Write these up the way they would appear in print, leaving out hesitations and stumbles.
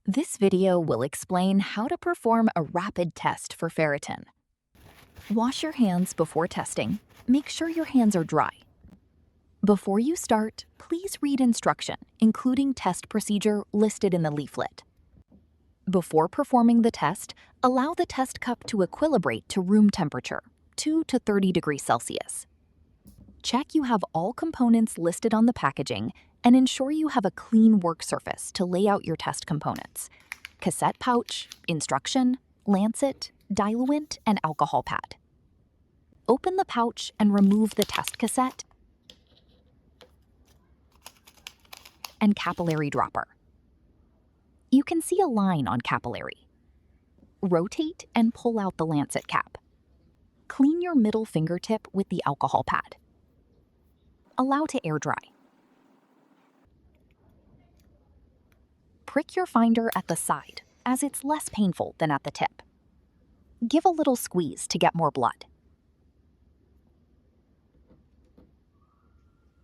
This video will explain how to perform a rapid test for ferritin. Wash your hands before testing. Make sure your hands are dry. Before you start, please read instruction, including test procedure listed in the leaflet. Before performing the test, allow the test cup to equilibrate to room temperature, 2 to 30 degrees Celsius. Check you have all components listed on the packaging and ensure you have a clean work surface to lay out your test components: cassette pouch, instruction, lancet, diluent, and alcohol pad. Open the pouch and remove the test cassette and capillary dropper. You can see a line on capillary. Rotate and pull out the lancet cap. Clean your middle fingertip with the alcohol pad. Allow to air dry. Prick your finder at the side, as it's less painful than at the tip. Give a little squeeze to get more blood.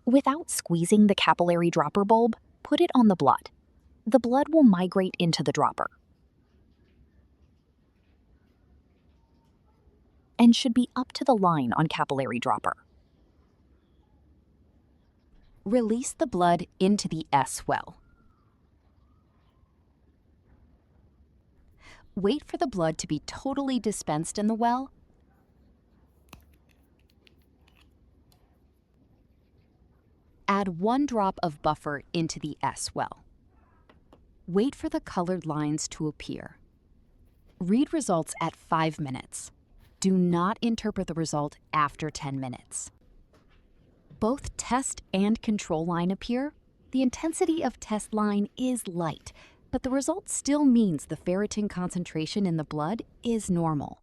Without squeezing the capillary dropper bulb, put it on the blood. The blood will migrate into the dropper and should be up to the line on capillary dropper. Release the blood into the S well. Wait for the blood to be totally dispensed in the well. Add 1 drop of buffer into the S well. Wait for the colored lines to appear. Read results at 5 minutes. Do not interpret the result after 10 minutes. Both test and control line appear. The intensity of test line is light, but the result still means the ferritin concentration in the blood is normal.